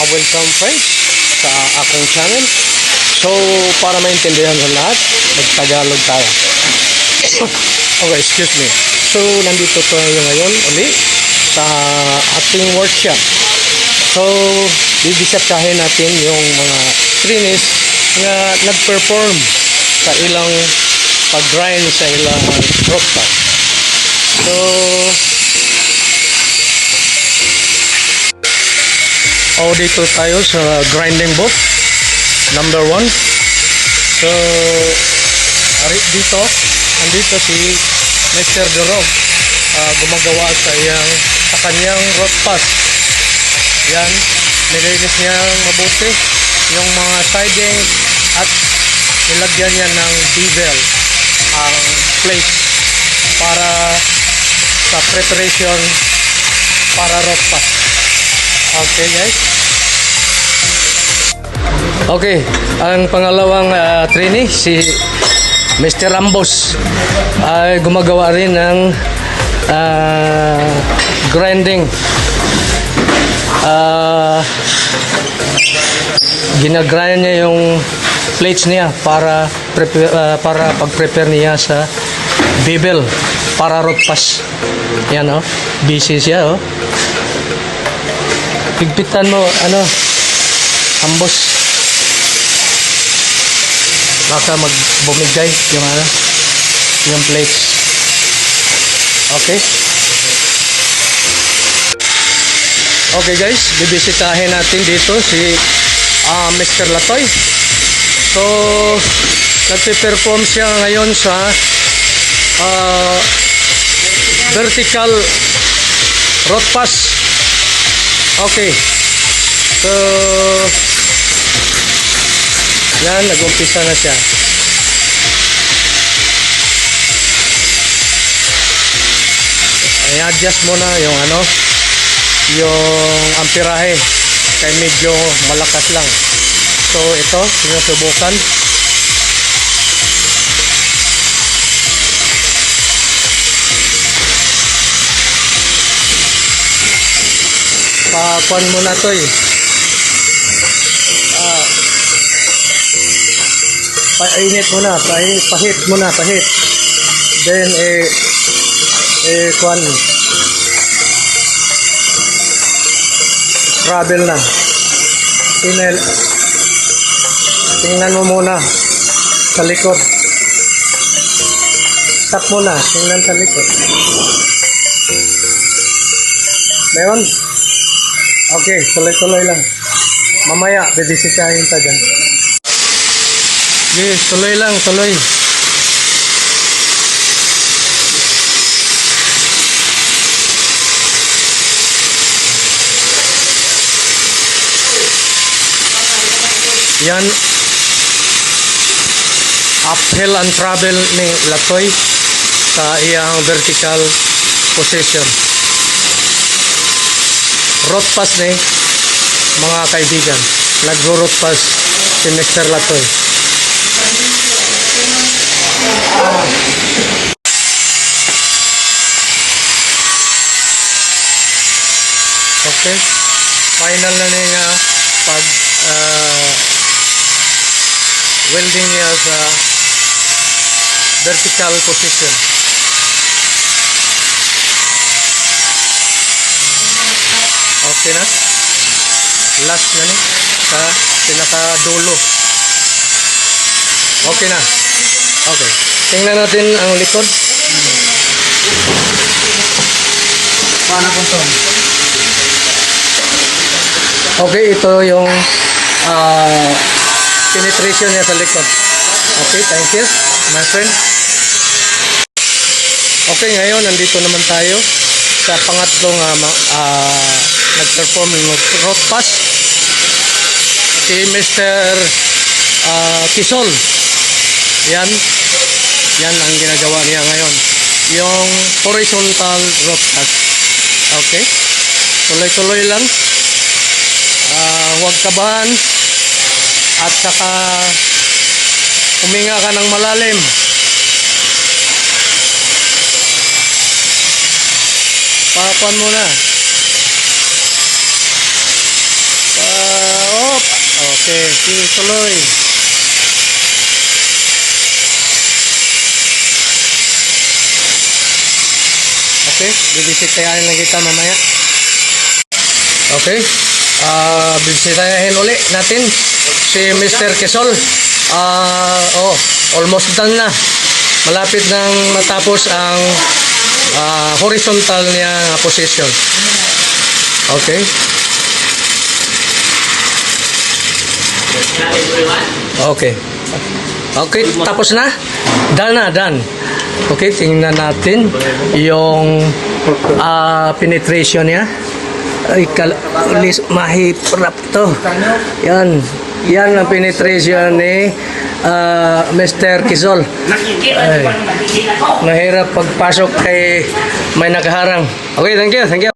welcome friends sa akong channel. So, para maintindihan sa lahat, mag-Tagalog tayo. Okay, excuse me. So, nandito tayo ngayon ulit sa ating workshop. So, bibisitahin natin yung mga trainees na nag-perform sa ilang pag-grind sa ilang rock pass. So, dito tayo sa grinding booth number 1. So, andito si Mr. Durog, gumagawa sa kanyang rock pass. Yan, nilinis niyang mabuti yung mga siding at nilagyan niya ng bevel ang plate para sa preparation para rock pass. Okay guys. Okay, ang pangalawang trainee si Mr. Rambos ay gumagawa rin ng grinding. Ginagrind niya yung plates niya para pag-prepare niya sa bevel para road pass. Yan oh, busy siya oh. Pigpitan mo ambos. Baka magbumigay yung plates. Okay. Okay guys, bibisitahin natin dito si Mr. Latoy. So, nagpe-perform siya ngayon sa vertical road pass. Okay. So, yan, nag-umpisa na siya. I-adjust muna yung yung amperahe kaya medyo malakas lang. So ito, sinusubukan. Pakuan muna to painit muna, pahit. Then kuan travel na. Tingnan mo muna sa likod. Stop muna, tingnan sa likod. Meron? Okay, tuloy-tuloy lang. Mamaya, bibisitahin pa dyan. Yes, tuloy lang, tuloy. Yan, uphill and travel ni Latoy sa iyang vertical position. Road pass ni mga kaibigan. Nag-road pass si Mr. Latoy. Okay, final na niya pag welding niya sa vertical position. Okay na, last na ni sa pinakadulo. Okay na. Okay, tingnan natin ang likod. Paano po ito? Okay, ito yung penetration niya sa likod. Okay, thank you my friend. Okay, ngayon nandito naman tayo sa pangatlong nag-perform ng road pass, si Mr. Kisol. Yan ang ginagawa niya ngayon, yung horizontal road pass. Okay, tuloy-tuloy lang. Huwag kabahan at saka huminga ka ng malalim. Pakuan mo na. Okay, sige, tuloy. Okay, bibisitahin lang kita mamaya. Okay, bibisitahin uli natin si Mr. Quezon. Almost done na. Malapit nang matapos ang horizontal niya position. Okay. Okay. Okay, tapos na? Done na, done. Okay, tingnan natin yung penetration niya. Ay, mahirap to. Yan. Yan ang penetration ni Mr. Quezon. Ay, mahirap pagpasok kay may nakaharang. Okay, thank you, thank you.